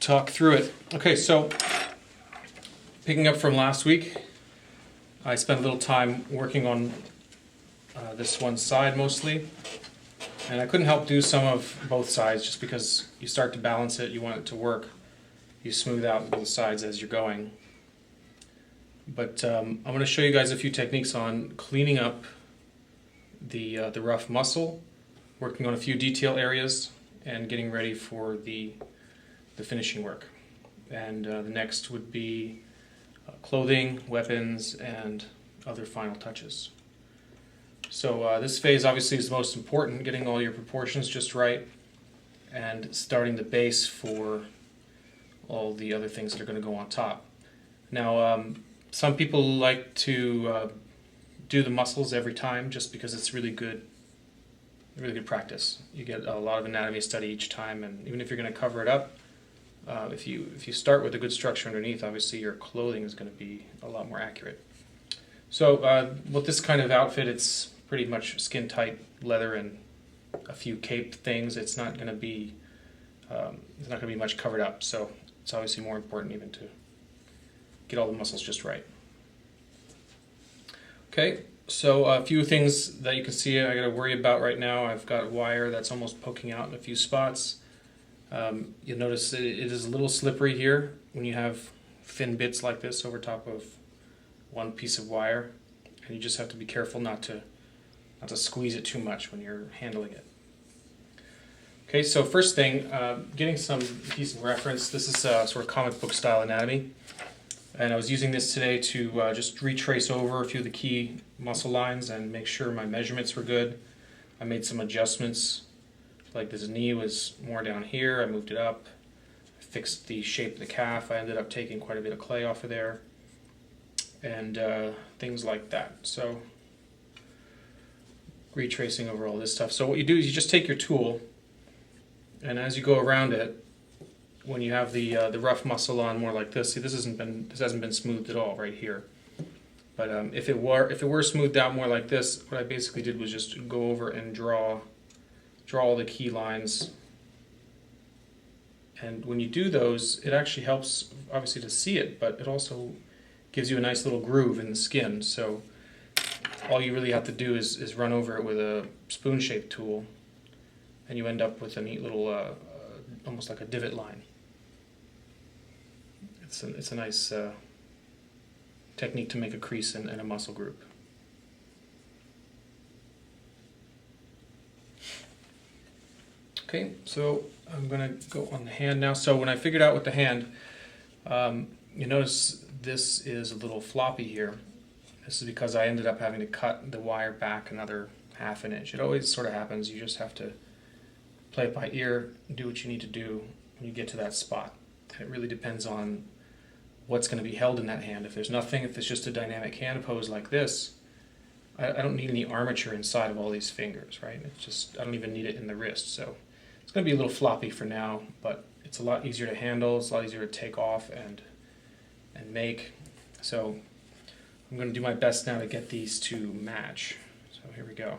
talk through it. Okay, so picking up from last week, I spent a little time working on this one side mostly, and I couldn't help do some of both sides just because you start to balance it, you want it to work, you smooth out both sides as you're going. But I'm going to show you guys a few techniques on cleaning up the rough muscle, working on a few detail areas, and getting ready for the finishing work. And the next would be clothing, weapons, and other final touches. So this phase obviously is the most important, getting all your proportions just right and starting the base for all the other things that are going to go on top. Now, some people like to do the muscles every time just because it's really good practice. You get a lot of anatomy study each time, and even if you're going to cover it up, if you start with a good structure underneath, obviously your clothing is going to be a lot more accurate. So with this kind of outfit, it's pretty much skin tight leather and a few cape things. It's not going to be much covered up. So it's obviously more important even to get all the muscles just right. Okay, so a few things that you can see I got to worry about right now. I've got wire that's almost poking out in a few spots. You'll notice it is a little slippery here when you have thin bits like this over top of one piece of wire, and you just have to be careful not to squeeze it too much when you're handling it. Okay, so first thing, getting some decent reference. This is sort of comic book style anatomy, and I was using this today to just retrace over a few of the key muscle lines and make sure my measurements were good. I made some adjustments, like this knee was more down here, I moved it up. I fixed the shape of the calf. I ended up taking quite a bit of clay off of there, and things like that. So retracing over all this stuff. So what you do is you just take your tool, and as you go around it, when you have the rough muscle on more like this, see, this hasn't been smoothed at all right here. But if it were smoothed out more like this, what I basically did was just go over and draw all the key lines. And when you do those, it actually helps obviously to see it, but it also gives you a nice little groove in the skin. So all you really have to do is run over it with a spoon-shaped tool, and you end up with a neat little, almost like a divot line. It's a nice technique to make a crease in a muscle group. Okay, so I'm going to go on the hand now. So when I figured out with the hand, you notice this is a little floppy here. This is because I ended up having to cut the wire back another ½ an inch. It always sort of happens. You just have to play it by ear, do what you need to do when you get to that spot. And it really depends on what's going to be held in that hand. If there's nothing, if it's just a dynamic hand pose like this, I don't need any armature inside of all these fingers, right? It's just, I don't even need it in the wrist. So it's going to be a little floppy for now, but it's a lot easier to handle, it's a lot easier to take off and make. So I'm going to do my best now to get these to match. So here we go.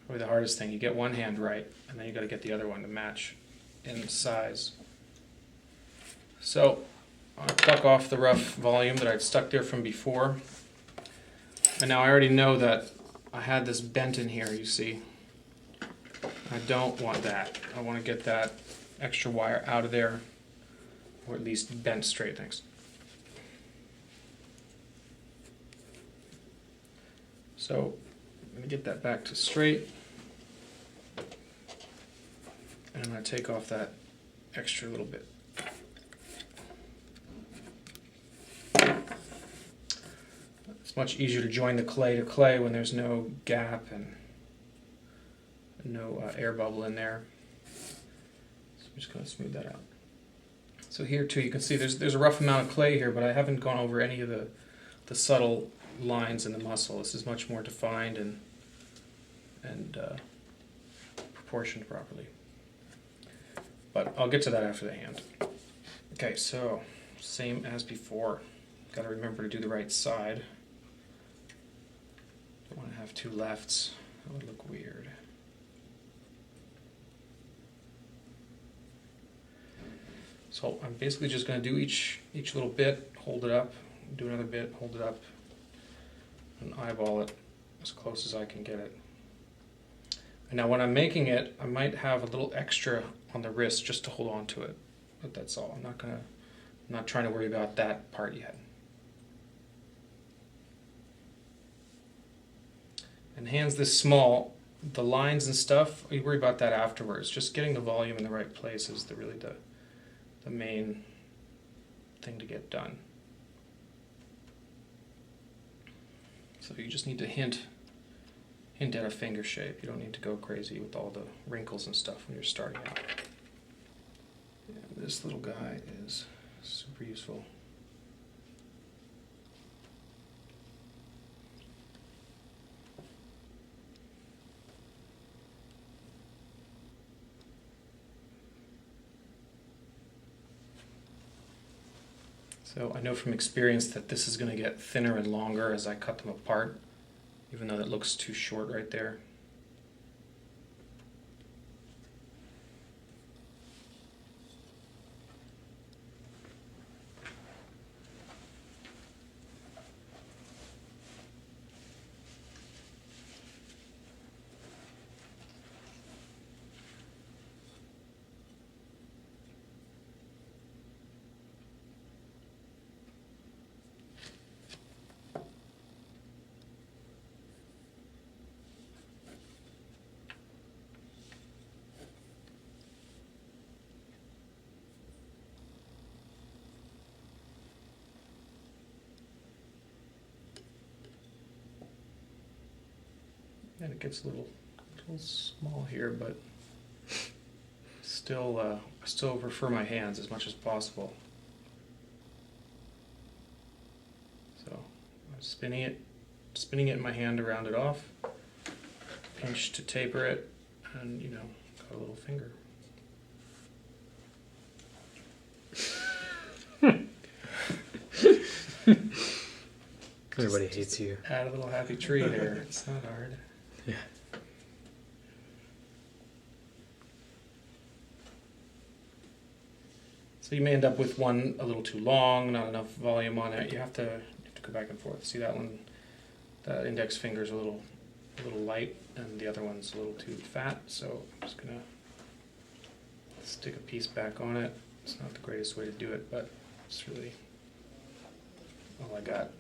Probably the hardest thing. You get one hand right, and then you got to get the other one to match in size. So I'll pluck off the rough volume that I'd stuck there from before. And now I already know that I had this bent in here, you see. I don't want that. I want to get that extra wire out of there, or at least bent straight. Thanks. So I'm going to get that back to straight, and I'm going to take off that extra little bit. It's much easier to join the clay to clay when there's no gap and no air bubble in there. So I'm just going to smooth that out. So here too, you can see there's a rough amount of clay here, but I haven't gone over any of the subtle lines in the muscle. This is much more defined and proportioned properly. But I'll get to that after the hand. Okay, so same as before. Got to remember to do the right side. Don't want to have two lefts. That would look weird. So I'm basically just going to do each little bit, hold it up, do another bit, hold it up, and eyeball it as close as I can get it. And now when I'm making it, I might have a little extra on the wrist just to hold on to it, but that's all. I'm not trying to worry about that part yet. And hands this small, the lines and stuff, you worry about that afterwards. Just getting the volume in the right place is really the main thing to get done. So you just need to hint at a finger shape. You don't need to go crazy with all the wrinkles and stuff when you're starting out. Yeah, this little guy is super useful. So I know from experience that this is going to get thinner and longer as I cut them apart, even though that looks too short right there. And it gets a little small here, but still, I still prefer my hands as much as possible. So I'm spinning it in my hand to round it off, pinch to taper it, and got a little finger. Everybody hates you. Add a little happy tree there. It's not hard. Yeah. So you may end up with one a little too long, not enough volume on it. You have to go back and forth. See that one? That index finger's a little light, and the other one's a little too fat. So I'm just gonna stick a piece back on it. It's not the greatest way to do it, but it's really all I got.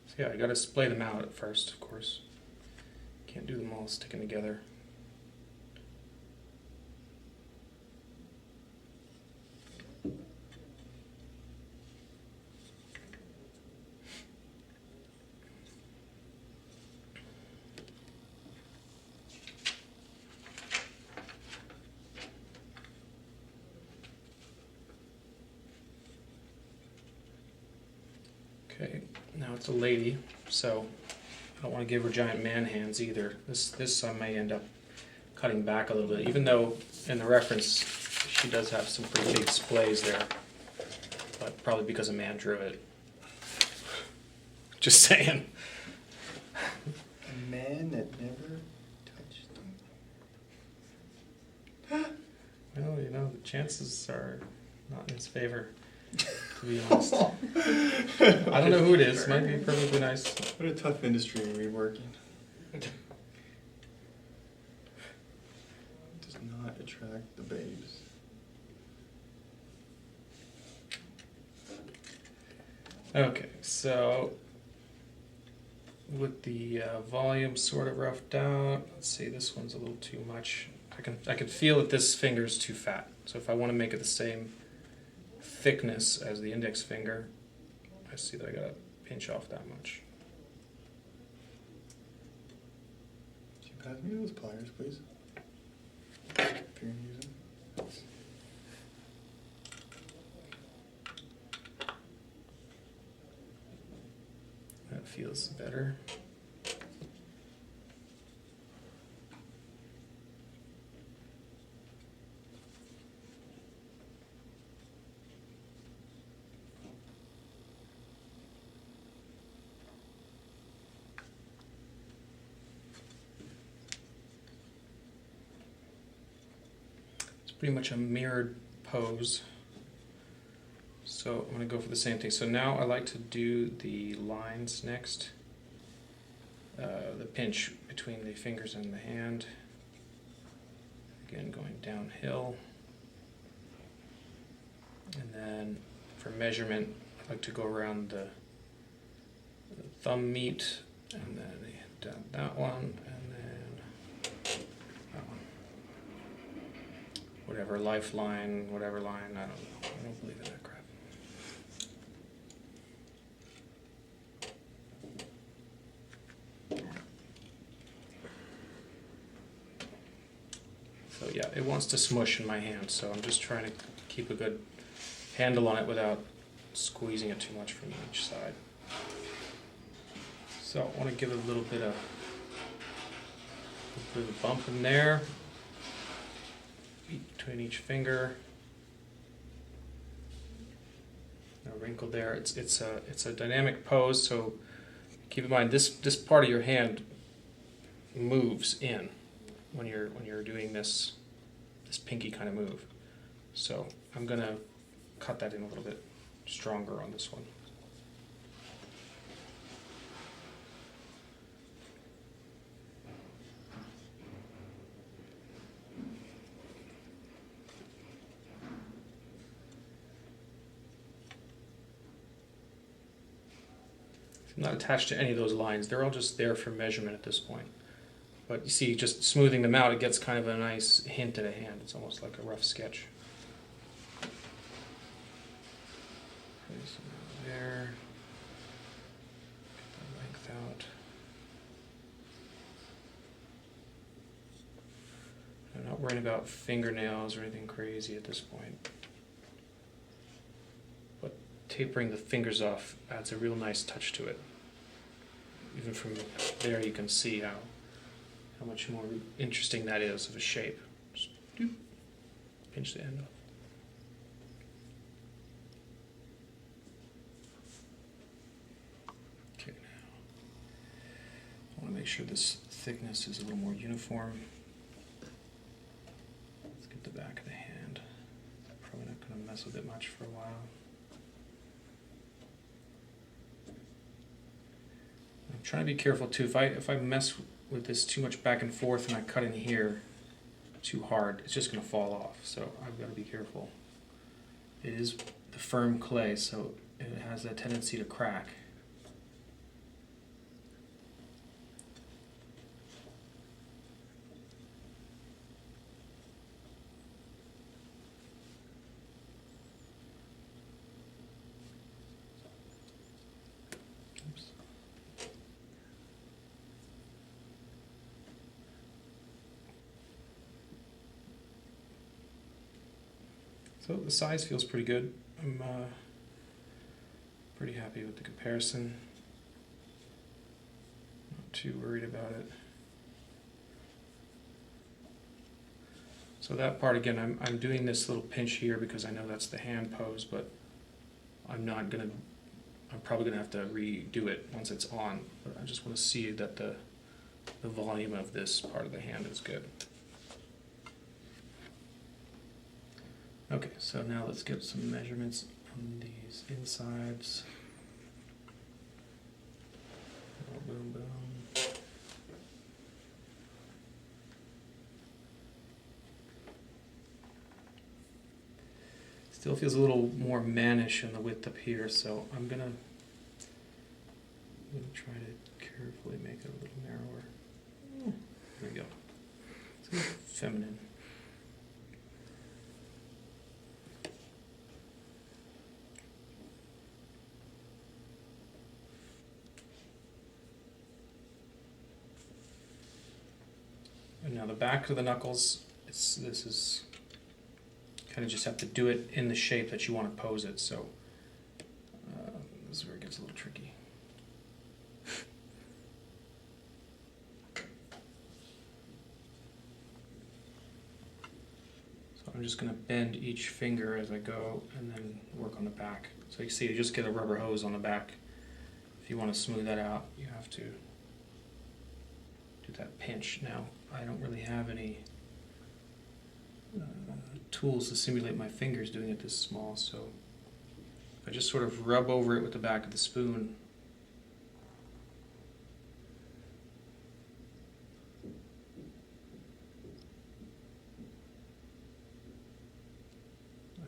So yeah, you gotta splay them out at first, of course. Can't do them all sticking together. Okay, now it's a lady, so I don't want to give her giant man hands either. This I may end up cutting back a little bit, even though in the reference she does have some pretty big splays there, but probably because a man drew it. Just saying. A man that never touched them. Well, the chances are not in his favor, to be honest. I don't know who it is. Might be perfectly nice. What a tough industry we work in. Does not attract the babes. Okay, so with the volume sort of roughed out, let's see, this one's a little too much. I can feel that this finger is too fat. So if I want to make it the same thickness as the index finger, I see that I gotta pinch off that much. Can you pass me those pliers, please? If you're gonna use them. That feels better. pretty much a mirrored pose. So I'm going to go for the same thing. So now I like to do the lines next. The pinch between the fingers and the hand. Again, going downhill. And then for measurement, I like to go around the thumb meat, and then down that one, and then that one. Whatever, lifeline, whatever line, I don't know. I don't believe in that crap. So yeah, it wants to smush in my hand, so I'm just trying to keep a good handle on it without squeezing it too much from each side. So I want to give it a little bit of a bump in there, between each finger. A wrinkle there. It's a dynamic pose, so keep in mind this part of your hand moves in when you're doing this pinky kind of move. So I'm gonna cut that in a little bit stronger on this one. I'm not attached to any of those lines. They're all just there for measurement at this point. But you see, just smoothing them out, it gets kind of a nice hint at a hand. It's almost like a rough sketch. Okay, so there. Get the length out. I'm not worrying about fingernails or anything crazy at this point. But tapering the fingers off adds a real nice touch to it. Even from there you can see how much more interesting that is of a shape. Just doop, pinch the end off. Okay, now I want to make sure this thickness is a little more uniform. Let's get the back of the hand. Probably not going to mess with it much for a while. I'm trying to be careful too. If I mess with this too much back and forth and I cut in here too hard, it's just going to fall off. So I've got to be careful. It is the firm clay, so it has a tendency to crack. Oops. So the size feels pretty good. I'm pretty happy with the comparison. Not too worried about it. So that part again, I'm doing this little pinch here because I know that's the hand pose, but I'm probably gonna have to redo it once it's on. But I just want to see that the volume of this part of the hand is good. Okay, so now let's get some measurements on these insides. Boom, boom. Still feels a little more mannish in the width up here, so I'm gonna try to carefully make it a little narrower. There we go. It's a little feminine. And now the back of the knuckles, this is kind of just have to do it in the shape that you want to pose it. So this is where it gets a little tricky. So I'm just going to bend each finger as I go and then work on the back. So you see, you just get a rubber hose on the back. If you want to smooth that out, you have to do that pinch. Now, I don't really have any tools to simulate my fingers doing it this small, so if I just sort of rub over it with the back of the spoon,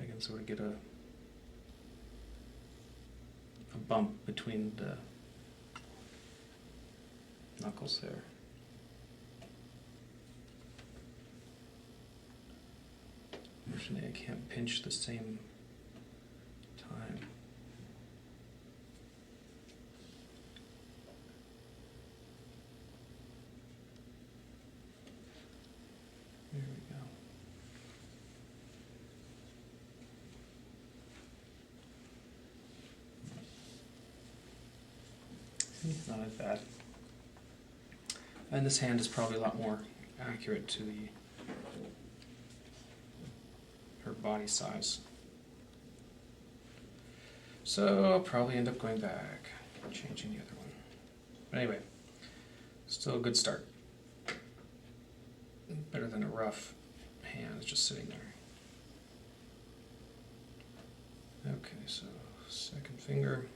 I can sort of get a bump between the knuckles there. Unfortunately, I can't pinch the same time. There we go. Not as bad. And this hand is probably a lot more accurate to her body size. So I'll probably end up going back and changing the other one. But anyway, still a good start. Better than a rough hand that's just sitting there. Okay, so second finger.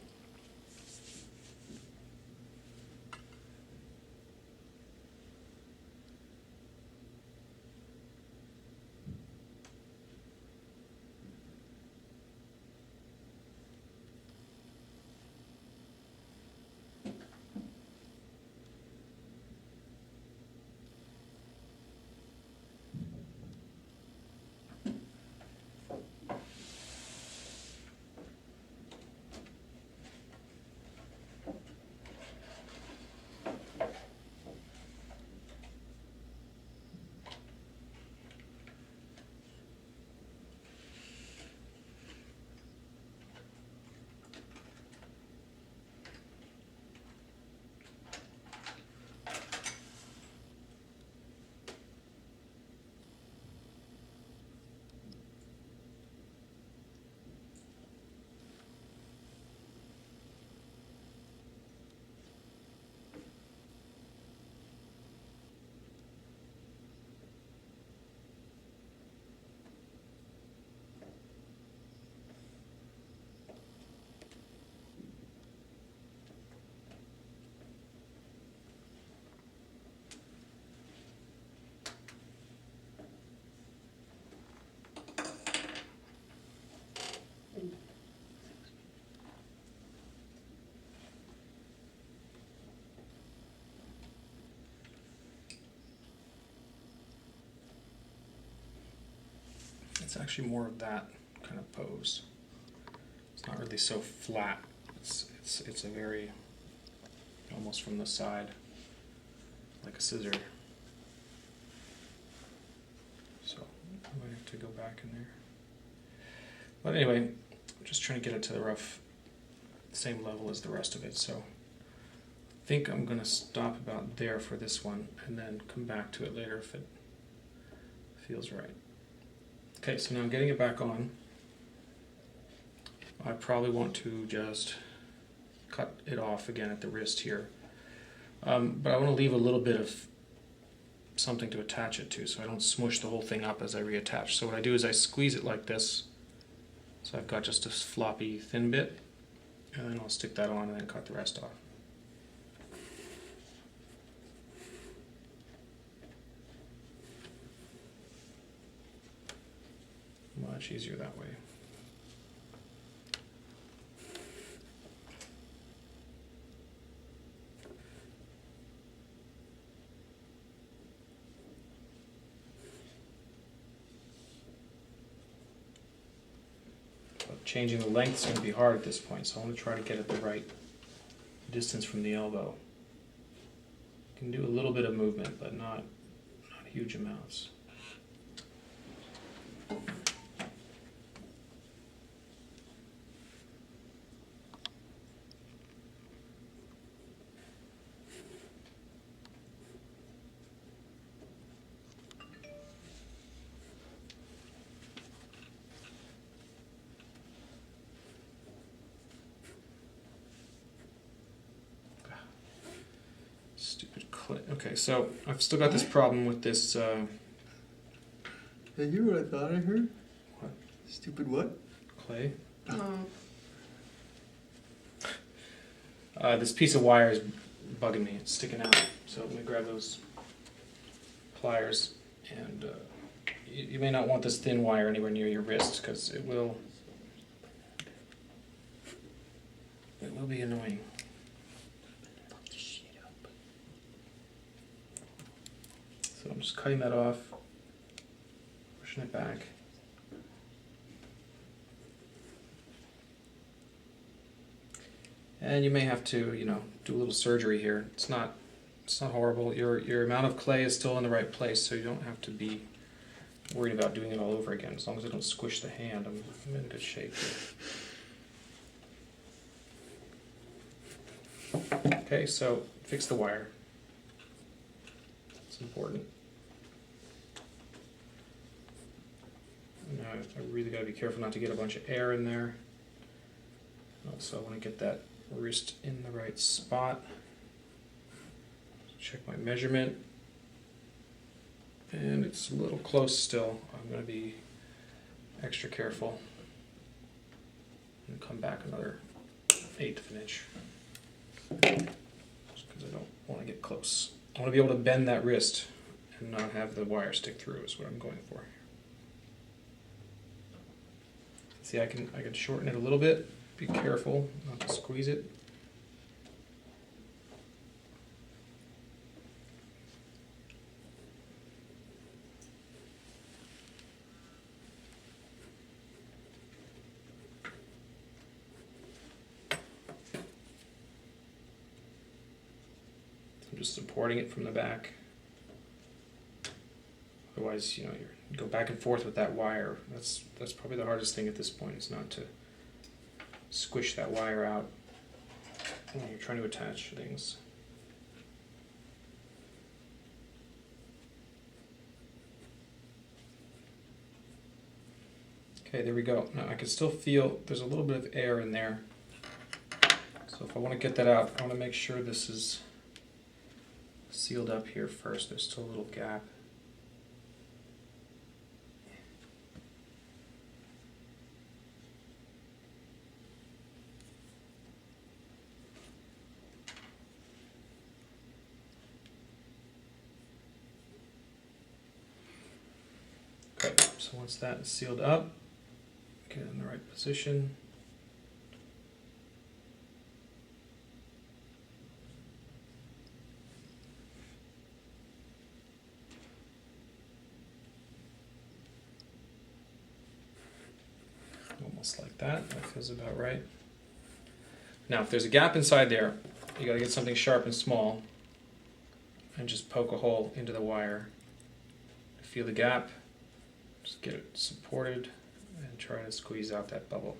It's actually more of that kind of pose. It's not really so flat. It's a very, almost from the side, like a scissor. So I might have to go back in there. But anyway, I'm just trying to get it to the rough, same level as the rest of it. So I think I'm going to stop about there for this one and then come back to it later if it feels right. Okay, so now I'm getting it back on. I probably want to just cut it off again at the wrist here. But I want to leave a little bit of something to attach it to so I don't smush the whole thing up as I reattach. So what I do is I squeeze it like this. So I've got just a floppy thin bit, and then I'll stick that on and then cut the rest off. Much easier that way. But changing the length is going to be hard at this point, so I want to try to get it the right distance from the elbow. You can do a little bit of movement, but not huge amounts. Stupid clip. Okay, so I've still got this problem with this Hey, you hear what I thought I heard? What? Stupid what? Clay. Oh. This piece of wire is bugging me. It's sticking out. So let me grab those pliers. And you may not want this thin wire anywhere near your wrist because it will be annoying. So I'm just cutting that off, pushing it back. And you may have to, do a little surgery here. It's not horrible. Your amount of clay is still in the right place, so you don't have to be worried about doing it all over again. As long as I don't squish the hand, I'm in good shape here. Okay, so fix the wire. It's important. Now I really got to be careful not to get a bunch of air in there. Also, I want to get that wrist in the right spot. Check my measurement. And it's a little close still. I'm going to be extra careful. And come back another 1/8 of an inch. Just because I don't want to get close. I want to be able to bend that wrist and not have the wire stick through is what I'm going for. See, I can shorten it a little bit. Be careful not to squeeze it. I'm just supporting it from the back. Otherwise, you go back and forth with that wire. That's probably the hardest thing at this point, is not to squish that wire out when you're trying to attach things. Okay, there we go. Now I can still feel there's a little bit of air in there. So if I want to get that out, I want to make sure this is sealed up here first. There's still a little gap. Okay, so once that's sealed up, get it in the right position. Almost like that. That feels about right. Now, if there's a gap inside there, you got to get something sharp and small and just poke a hole into the wire. Feel the gap. Just get it supported and try to squeeze out that bubble.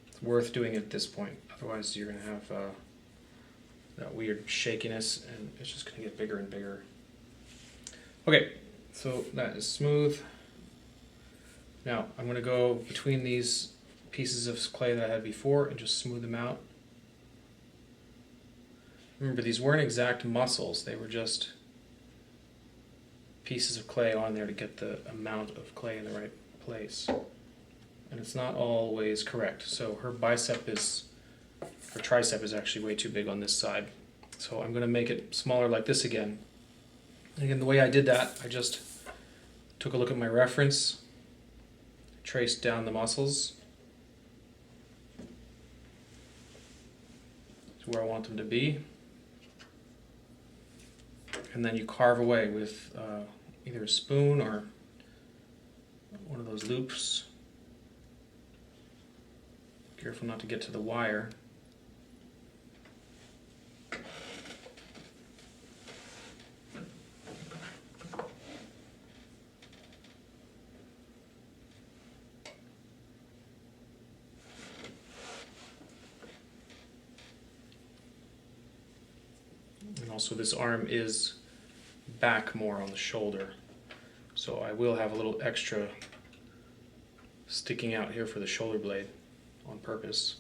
It's worth doing it at this point. Otherwise, you're going to have that weird shakiness, and it's just going to get bigger and bigger. Okay, so that is smooth. Now, I'm going to go between these pieces of clay that I had before and just smooth them out. Remember, these weren't exact muscles. They were just pieces of clay on there to get the amount of clay in the right place. And it's not always correct. So her tricep is actually way too big on this side. So I'm going to make it smaller like this again. And again, the way I did that, I just took a look at my reference, traced down the muscles to where I want them to be. And then you carve away with either a spoon or one of those loops. Careful not to get to the wire. And also this arm is back more on the shoulder, so I will have a little extra sticking out here for the shoulder blade on purpose,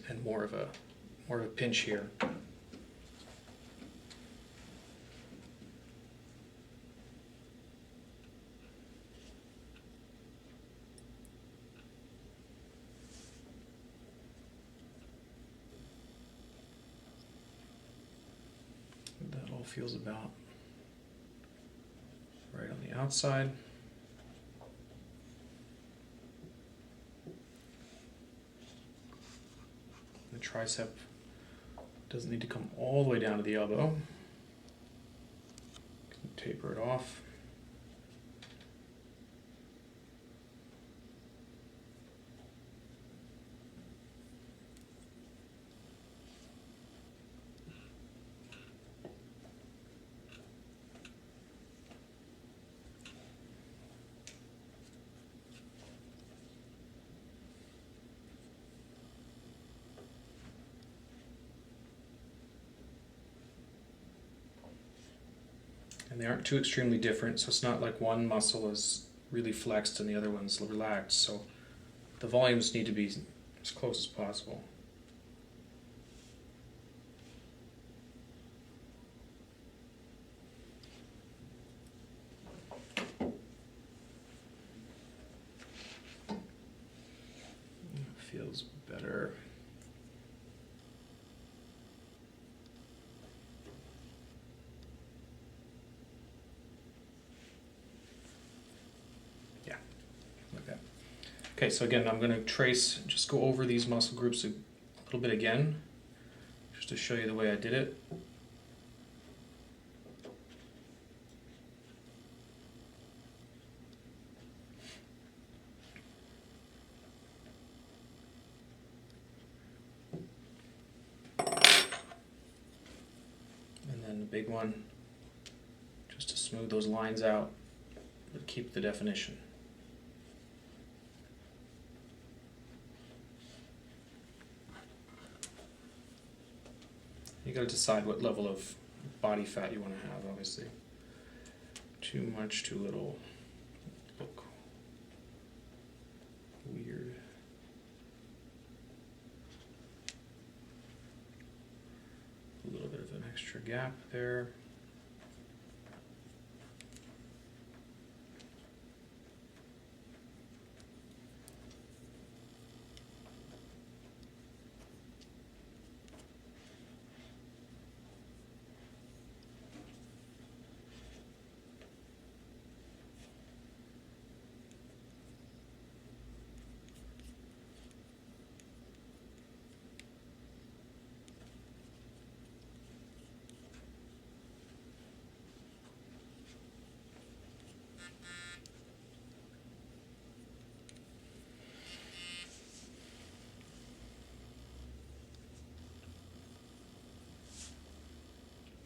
and more of a pinch here. feels about right on the outside. The tricep doesn't need to come all the way down to the elbow. Taper it off. And they aren't too extremely different, so it's not like one muscle is really flexed and the other one's relaxed. So the volumes need to be as close as possible. Feels better. Yeah, like that. Okay, so again, I'm going to just go over these muscle groups a little bit again, just to show you the way I did it. Big one, just to smooth those lines out, but keep the definition. You got to decide what level of body fat you want to have, obviously. Too much, too little. Look weird. A little bit of an extra gap there.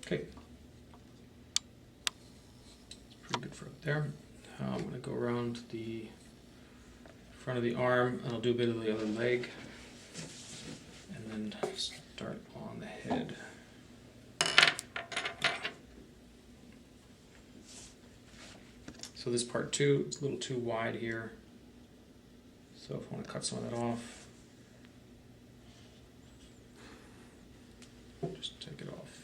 Okay, it's pretty good for up there. I'm going to go around the front of the arm, and I'll do a bit of the other leg, and then start on the head. So this part too, it's a little too wide here, so if I want to cut some of that off, just take it off.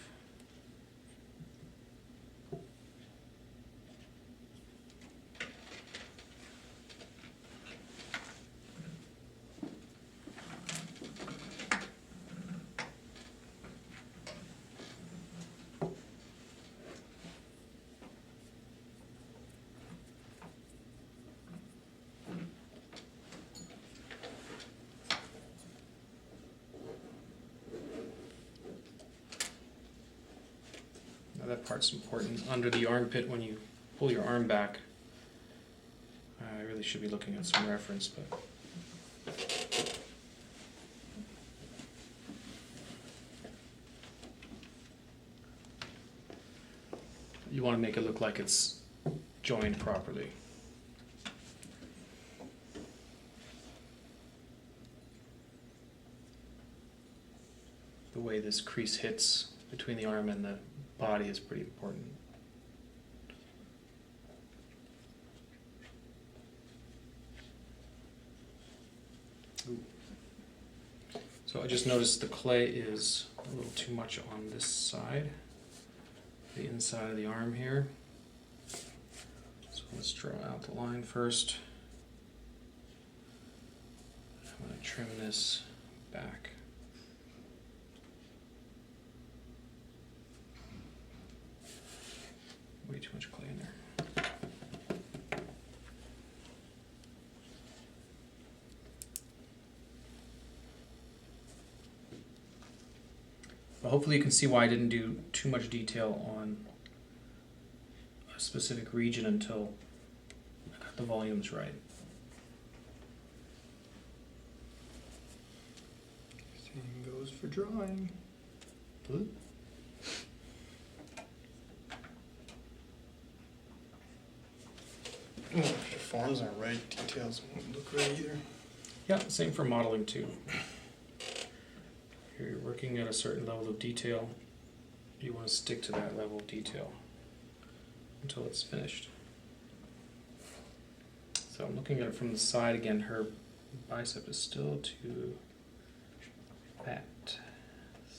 That part's important. Under the armpit, when you pull your arm back, I really should be looking at some reference, but you want to make it look like it's joined properly. The way this crease hits between the arm and the body is pretty important. Ooh. So I just noticed the clay is a little too much on this side, the inside of the arm here. So let's draw out the line first. I'm going to trim this back. Way too much clay in there. But hopefully you can see why I didn't do too much detail on a specific region until I got the volumes right. Same goes for drawing. Blue? Well, if the forms aren't right, details won't look right either. Yeah, same for modeling too. You're working at a certain level of detail. You want to stick to that level of detail until it's finished. So I'm looking at it from the side again. Her bicep is still too fat.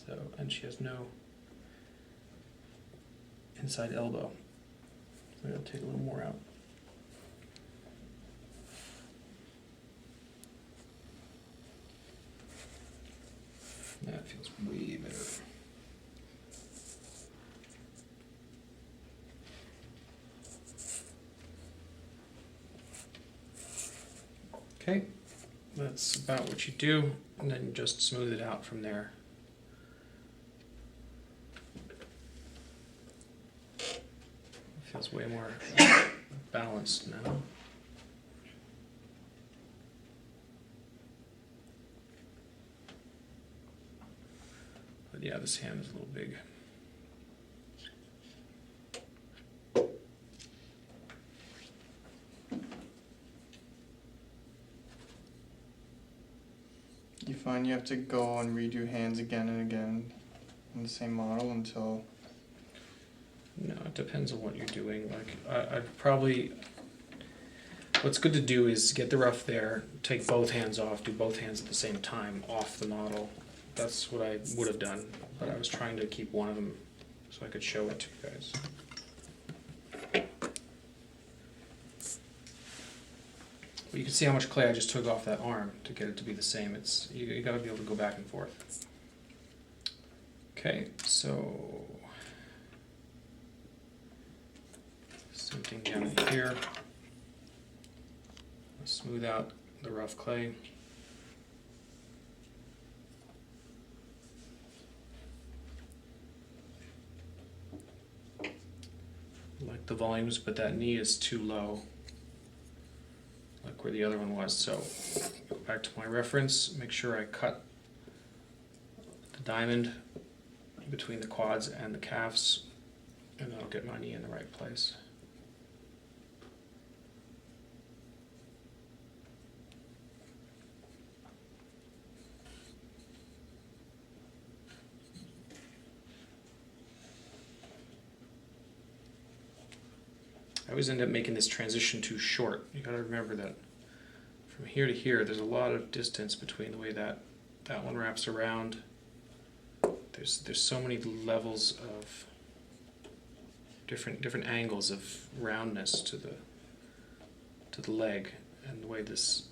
So, and she has no inside elbow. So I'm going to take a little more out. That feels way better. Okay, that's about what you do, and then just smooth it out from there. Feels way more balanced now. But yeah, this hand is a little big. You find you have to go and redo hands again and again on the same model until... No, it depends on what you're doing. Like, I'd probably... What's good to do is get the rough there, take both hands off, do both hands at the same time off the model. That's what I would have done, but I was trying to keep one of them so I could show it to you guys. But you can see how much clay I just took off that arm to get it to be the same. It's you got to be able to go back and forth. Okay, so same thing down here. Smooth out the rough clay. Like the volumes, but that knee is too low, like where the other one was. So go back to my reference, make sure I cut the diamond between the quads and the calves, and that'll get my knee in the right place. I always end up making this transition too short. You gotta remember that from here to here, there's a lot of distance between the way that one wraps around. There's so many levels of different angles of roundness to the leg, and the way this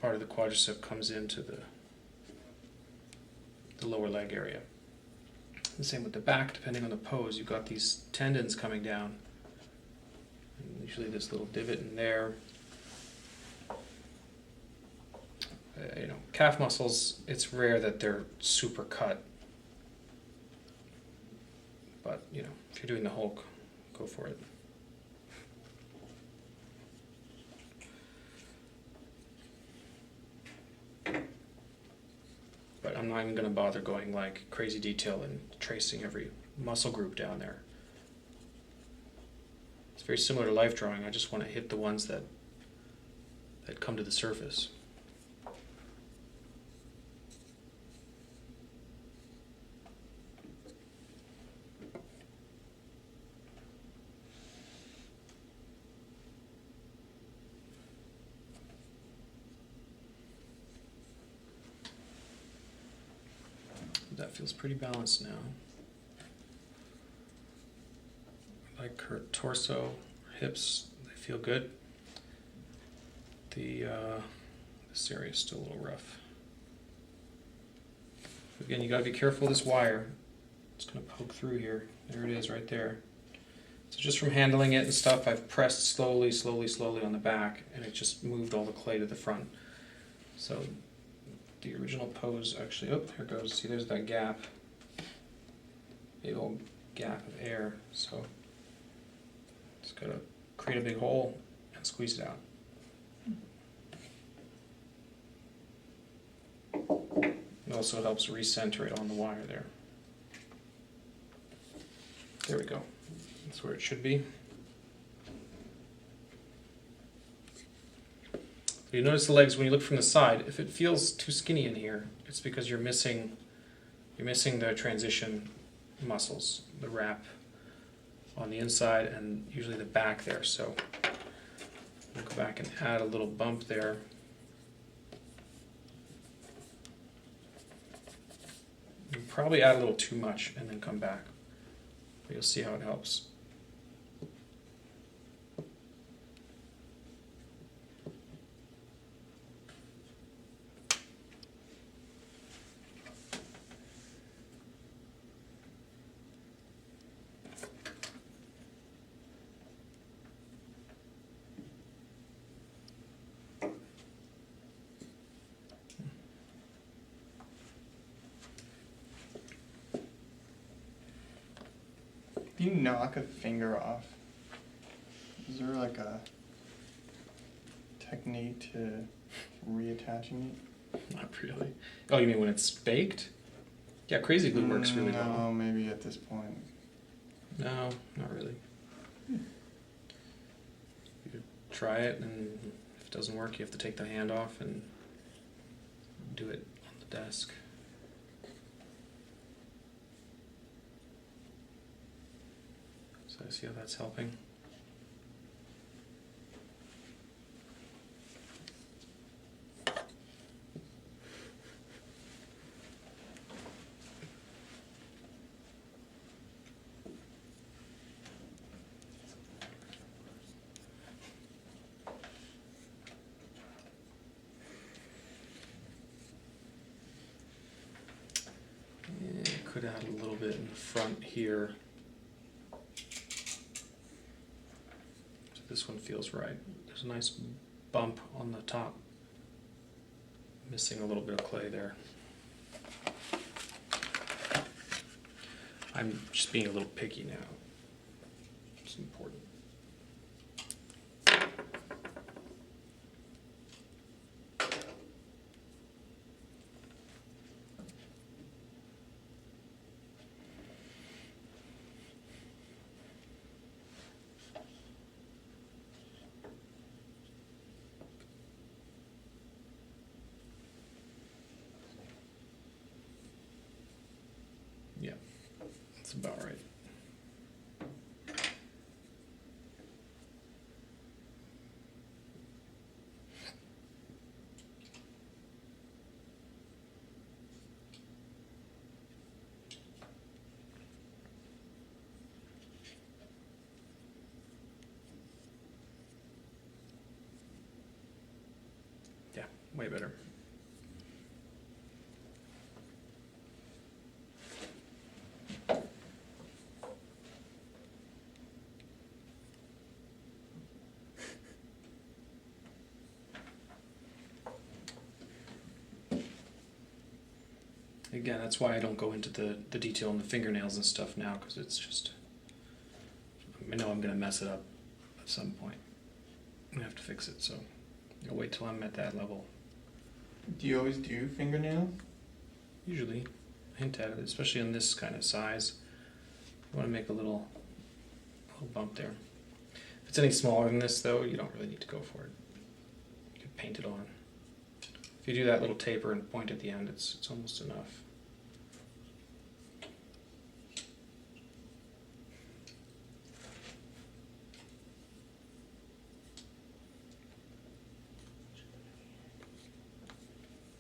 part of the quadricep comes into the lower leg area. The same with the back, depending on the pose. You've got these tendons coming down. And usually this little divot in there. Calf muscles, it's rare that they're super cut. But, if you're doing the Hulk, go for it. But I'm not even going to bother going like crazy detail and tracing every muscle group down there. It's very similar to life drawing. I just want to hit the ones that come to the surface. That feels pretty balanced now. I like her torso, hips, they feel good. This area is still a little rough. Again, you gotta be careful of this wire. It's gonna poke through here. There it is right there. So just from handling it and stuff, I've pressed slowly on the back, and it just moved all the clay to the front. So the original pose actually, oh, here it goes. See, there's that gap. Big old gap of air. So just gotta create a big hole and squeeze it out. It also helps recenter it on the wire there. There we go. That's where it should be. So you notice the legs when you look from the side. If it feels too skinny in here, it's because you're missing the transition muscles, the wrap on the inside and usually the back there. So we'll go back and add a little bump there. You probably add a little too much and then come back. But you'll see how it helps. If you knock a finger off, is there like a technique to reattaching it? Not really. Oh, you mean when it's baked? Yeah, crazy glue works really no, well. maybe at this point. No, not really. You could try it, and if it doesn't work, you have to take the hand off and do it on the desk. So I see how that's helping. Could add a little bit in the front here. So this one feels right. There's a nice bump on the top. Missing a little bit of clay there. I'm just being a little picky now. It's important. Yeah, that's about right. Yeah, way better. Again, that's why I don't go into the detail in the fingernails and stuff now, because it's just, I know I'm going to mess it up at some point. I'm going to have to fix it, so I'll wait till I'm at that level. Do you always do fingernails? Usually, hint at it, especially in this kind of size. You want to make a little bump there. If it's any smaller than this, though, you don't really need to go for it. You can paint it on. If you do that little taper and point at the end, it's almost enough.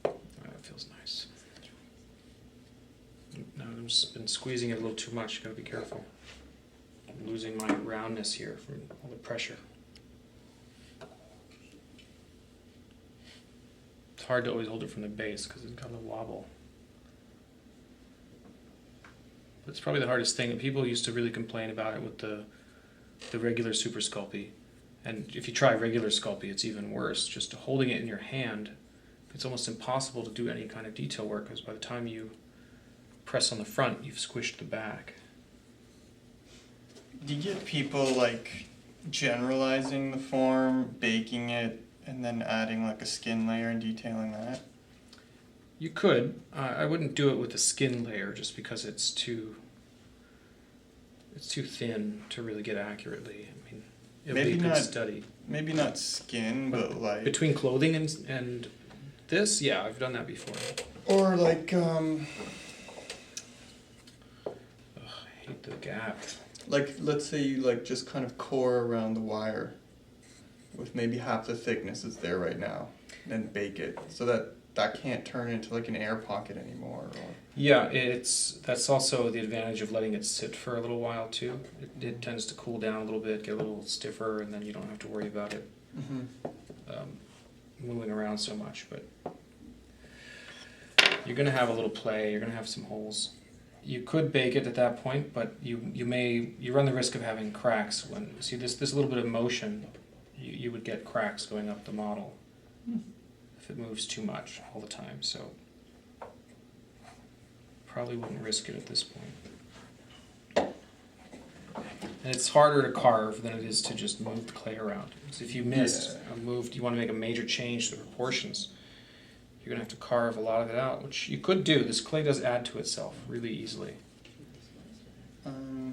That feels nice. Now I've just been squeezing it a little too much. You gotta be careful. I'm losing my roundness here from all the pressure. It's hard to always hold it from the base because it's got a wobble. But it's probably the hardest thing. People used to really complain about it with the the regular Super Sculpey. And if you try regular Sculpey, it's even worse. Just holding it in your hand, it's almost impossible to do any kind of detail work, because by the time you press on the front, you've squished the back. Do you get people like generalizing the form, baking it, and then adding like a skin layer and detailing that? You could. I wouldn't do it with a skin layer, just because it's too thin to really get accurately. I mean, it'll Maybe be a good not- study. Maybe not skin, but like Between clothing and this, yeah, I've done that before. or like Ugh, I hate the gap. like let's say you like just kind of core around the wire with maybe half the thickness that's there right now, and then bake it so that that can't turn into like an air pocket anymore. Or Yeah, that's also the advantage of letting it sit for a little while too. It tends to cool down a little bit, get a little stiffer, and then you don't have to worry about it moving around so much. But you're gonna have a little play. You're gonna have some holes. You could bake it at that point, but you run the risk of having cracks when see this little bit of motion. You would get cracks going up the model if it moves too much all the time. So probably wouldn't risk it at this point. And it's harder to carve than it is to just move the clay around. So if you missed a move, you want to make a major change to the proportions, you're going to have to carve a lot of it out, which you could do. This clay does add to itself really easily.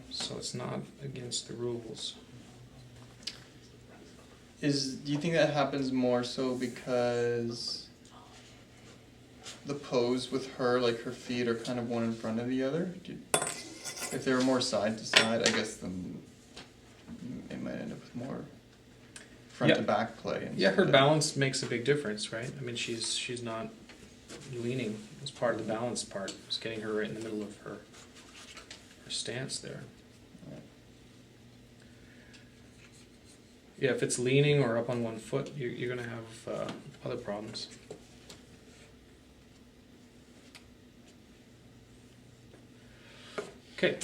So it's not against the rules. do you think that happens more so because the pose with her, like her feet are kind of one in front of the other? If they were more side to side, I guess then it might end up with more front Yeah. to back play. Yeah, her instead of- balance makes a big difference, right? I mean, she's not leaning as part of the balance part. It's getting her right in the middle of her stance there. Yeah, if it's leaning or up on one foot, you're going to have other problems. Okay.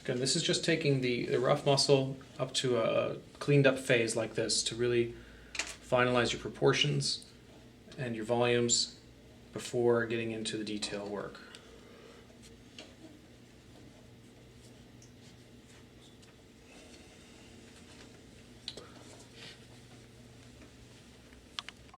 Again, this is just taking the rough muscle up to a cleaned up phase like this to really finalize your proportions and your volumes before getting into the detail work.